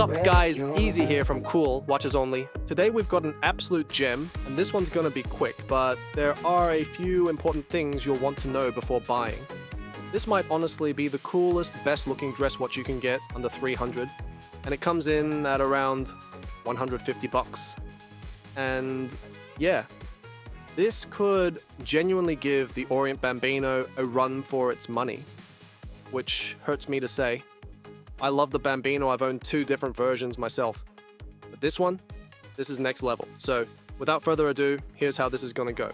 Sup guys, Easy here from Cool, Watches Only. Today we've got an absolute gem, and this one's gonna be quick, but there are a few important things you'll want to know before buying. This might honestly be the coolest, best looking dress watch you can get under 300, and it comes in at around 150 bucks. And yeah, this could genuinely give the Orient Bambino a run for its money, which hurts me to say. I love the Bambino, I've owned 2 different versions myself. But this is next level. So, without further ado, here's how this is gonna go.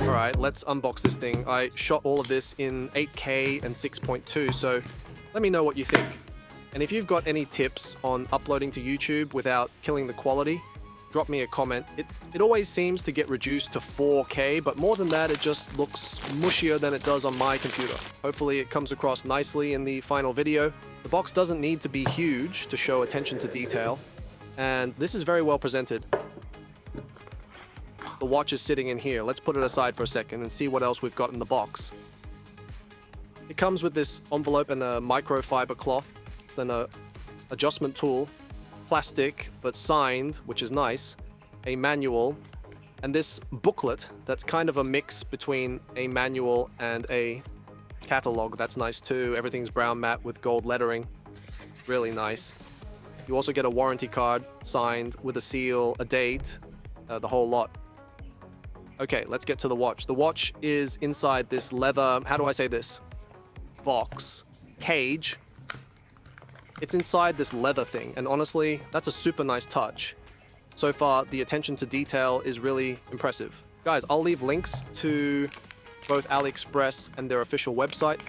Alright, let's unbox this thing. I shot all of this in 8K and 6.2, so let me know what you think. And if you've got any tips on uploading to YouTube without killing the quality, drop me a comment. It always seems to get reduced to 4K, but more than that, it just looks mushier than it does on my computer. Hopefully it comes across nicely in the final video. The box doesn't need to be huge to show attention to detail, and this is very well presented. The watch is sitting in here. Let's put it aside for a second and see what else we've got in the box. It comes with this envelope and a microfiber cloth, then a adjustment tool, plastic but signed, which is nice, a manual, and this booklet that's kind of a mix between a manual and a catalog. That's nice too. Everything's brown matte with gold lettering. Really nice. You also get a warranty card signed with a seal, a date, the whole lot. Okay, let's get to the watch. The watch is inside this leather, how do I say this? Box, cage. It's inside this leather thing, and honestly, that's a super nice touch. So far, the attention to detail is really impressive. Guys, I'll leave links to both AliExpress and their official website.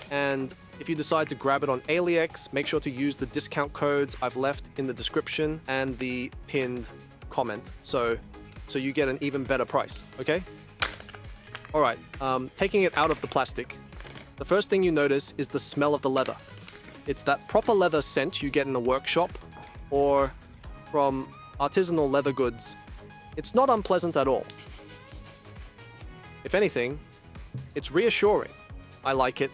And if you decide to grab it on AliEx, make sure to use the discount codes I've left in the description and the pinned comment. So you get an even better price, okay? All right, taking it out of the plastic. The first thing you notice is the smell of the leather. It's that proper leather scent you get in a workshop or from artisanal leather goods. It's not unpleasant at all. If anything, it's reassuring. I like it.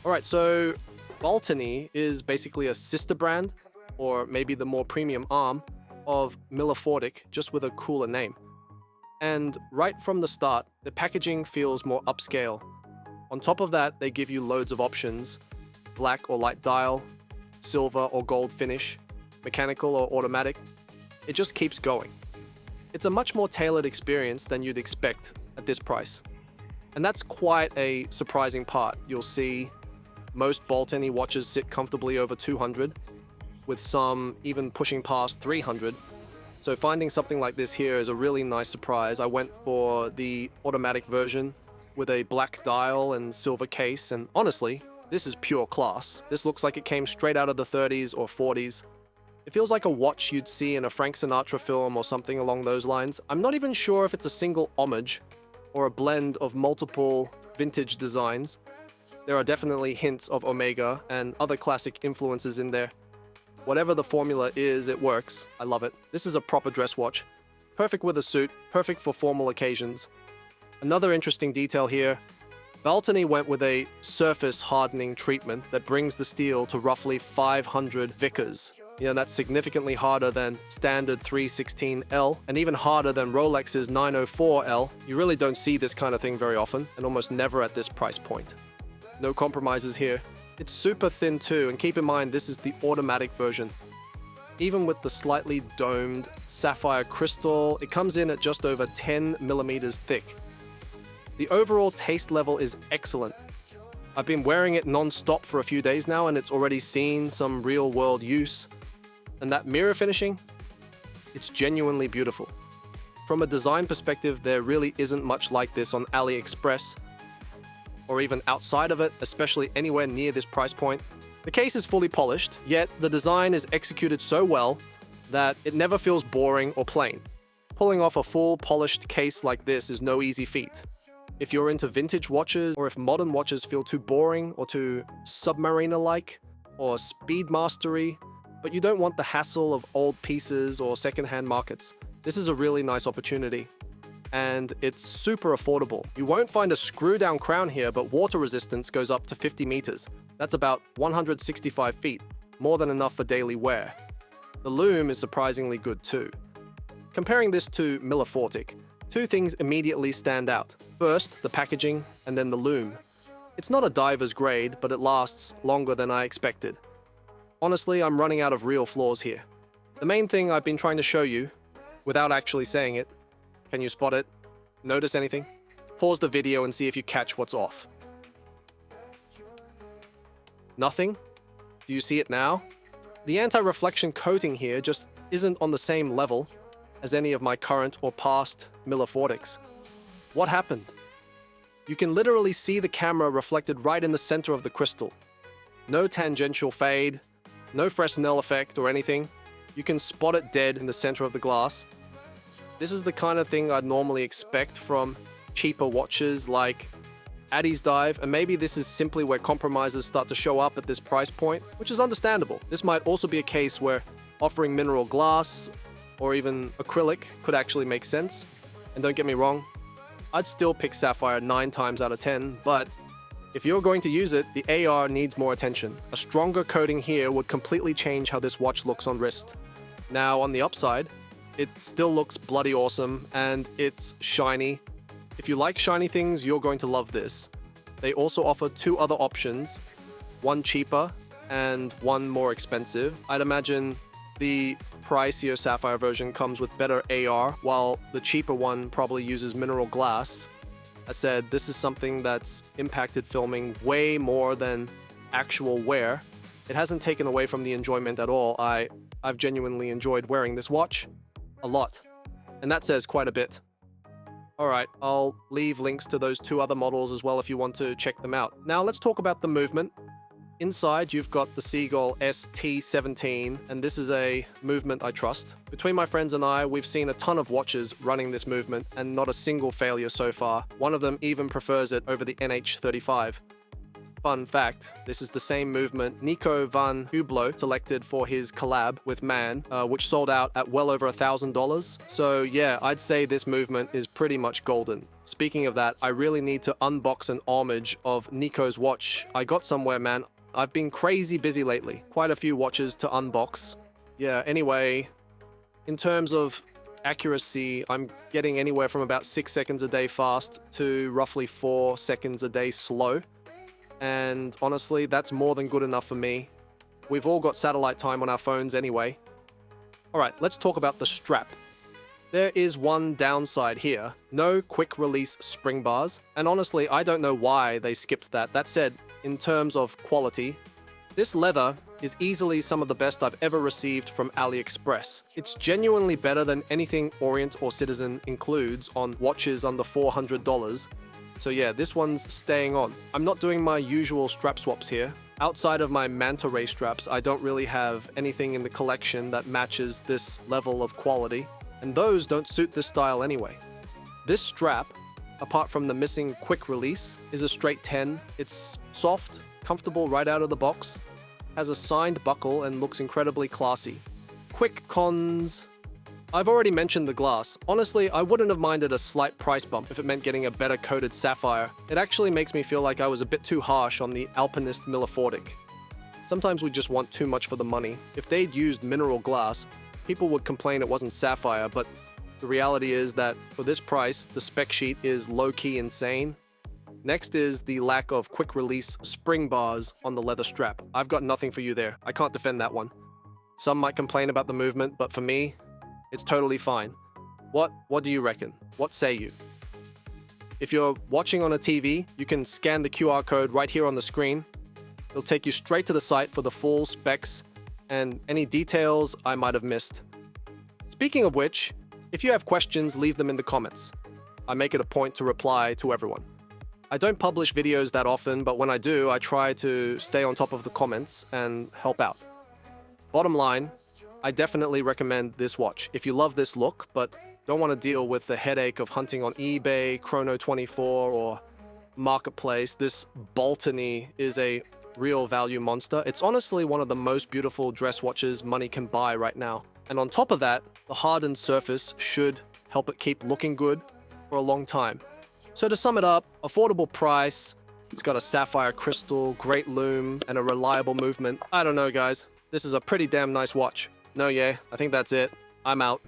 Alright, so Baltany is basically a sister brand, or maybe the more premium arm, of Militado, just with a cooler name. And right from the start, the packaging feels more upscale. On top of that, they give you loads of options. Black or light dial, silver or gold finish, mechanical or automatic. It just keeps going. It's a much more tailored experience than you'd expect at this price. And that's quite a surprising part. You'll see most Baltany watches sit comfortably over 200, with some even pushing past 300. So finding something like this here is a really nice surprise. I went for the automatic version with a black dial and silver case, and honestly, this is pure class. This looks like it came straight out of the 30s or 40s. It feels like a watch you'd see in a Frank Sinatra film or something along those lines. I'm not even sure if it's a single homage or a blend of multiple vintage designs. There are definitely hints of Omega and other classic influences in there. Whatever the formula is, it works. I love it. This is a proper dress watch. Perfect with a suit, perfect for formal occasions. Another interesting detail here, Baltany went with a surface hardening treatment that brings the steel to roughly 500 Vickers. You know, that's significantly harder than standard 316L and even harder than Rolex's 904L. You really don't see this kind of thing very often, and almost never at this price point. No compromises here. It's super thin too, and keep in mind this is the automatic version. Even with the slightly domed sapphire crystal, it comes in at just over 10 millimeters thick. The overall taste level is excellent. I've been wearing it non-stop for a few days now, and it's already seen some real-world use. And that mirror finishing, it's genuinely beautiful. From a design perspective, there really isn't much like this on AliExpress, or even outside of it, especially anywhere near this price point. The case is fully polished, yet the design is executed so well that it never feels boring or plain. Pulling off a full polished case like this is no easy feat. If you're into vintage watches, or if modern watches feel too boring or too Submariner-like, or speed mastery, but you don't want the hassle of old pieces or secondhand markets, This is a really nice opportunity, and it's super affordable. You won't find a screw-down crown here, but water resistance goes up to 50 meters. That's about 165 feet, more than enough for daily wear. The LUME is surprisingly good too. Comparing this to Militado, two things immediately stand out. First, the packaging, and then the LUME. It's not a diver's grade, but it lasts longer than I expected. Honestly, I'm running out of real flaws here. The main thing I've been trying to show you, without actually saying it, can you spot it? Notice anything? Pause the video and see if you catch what's off. Nothing? Do you see it now? The anti-reflection coating here just isn't on the same level as any of my current or past Militados. What happened? You can literally see the camera reflected right in the center of the crystal. No tangential fade, no Fresnel effect or anything. You can spot it dead in the center of the glass. This is the kind of thing I'd normally expect from cheaper watches like Addy's Dive, and maybe this is simply where compromises start to show up at this price point, which is understandable. This might also be a case where offering mineral glass or even acrylic could actually make sense. And don't get me wrong, I'd still pick sapphire 9 times out of 10, but if you're going to use it, the AR needs more attention. A stronger coating here would completely change how this watch looks on wrist. Now, on the upside, it still looks bloody awesome, and it's shiny. If you like shiny things, you're going to love this. They also offer 2 other options, one cheaper and one more expensive. I'd imagine the pricier sapphire version comes with better AR, while the cheaper one probably uses mineral glass. I said, this is something that's impacted filming way more than actual wear. It hasn't taken away from the enjoyment at all. I've genuinely enjoyed wearing this watch a lot, and that says quite a bit. Alright, I'll leave links to those 2 other models as well if you want to check them out. Now let's talk about the movement. Inside, you've got the Seagull ST17, and this is a movement I trust. Between my friends and I, we've seen a ton of watches running this movement, and not a single failure so far. One of them even prefers it over the NH35. Fun fact, this is the same movement Nico van Hublot selected for his collab with Man, which sold out at well over $1,000. So yeah, I'd say this movement is pretty much golden. Speaking of that, I really need to unbox an homage of Nico's watch. I got somewhere, man. I've been crazy busy lately. Quite a few watches to unbox. Yeah, anyway, in terms of accuracy, I'm getting anywhere from about 6 seconds a day fast to roughly 4 seconds a day slow. And honestly, that's more than good enough for me. We've all got satellite time on our phones anyway. Alright, let's talk about the strap. There is one downside here. No quick release spring bars. And honestly, I don't know why they skipped that. That said, in terms of quality, this leather is easily some of the best I've ever received from AliExpress. It's genuinely better than anything Orient or Citizen includes on watches under $400. So yeah, this one's staying on. I'm not doing my usual strap swaps here. Outside of my Manta Ray straps, I don't really have anything in the collection that matches this level of quality, and those don't suit this style anyway. This strap, apart from the missing quick release, is a straight 10. It's soft, comfortable right out of the box, has a signed buckle, and looks incredibly classy. Quick cons. I've already mentioned the glass. Honestly, I wouldn't have minded a slight price bump if it meant getting a better coated sapphire. It actually makes me feel like I was a bit too harsh on the Alpinist Militado. Sometimes we just want too much for the money. If they'd used mineral glass, people would complain it wasn't sapphire, but the reality is that for this price, the spec sheet is low-key insane. Next is the lack of quick release spring bars on the leather strap. I've got nothing for you there. I can't defend that one. Some might complain about the movement, but for me, it's totally fine. What do you reckon? What say you? If you're watching on a TV, you can scan the QR code right here on the screen. It'll take you straight to the site for the full specs and any details I might have missed. Speaking of which, if you have questions, leave them in the comments. I make it a point to reply to everyone. I don't publish videos that often, but when I do, I try to stay on top of the comments and help out. Bottom line, I definitely recommend this watch. If you love this look, but don't want to deal with the headache of hunting on eBay, Chrono24, or Marketplace, this Baltany is a real value monster. It's honestly one of the most beautiful dress watches money can buy right now. And on top of that, the hardened surface should help it keep looking good for a long time. So to sum it up, affordable price, it's got a sapphire crystal, great lume, and a reliable movement. I don't know, guys. This is a pretty damn nice watch. No, yeah, I think that's it. I'm out.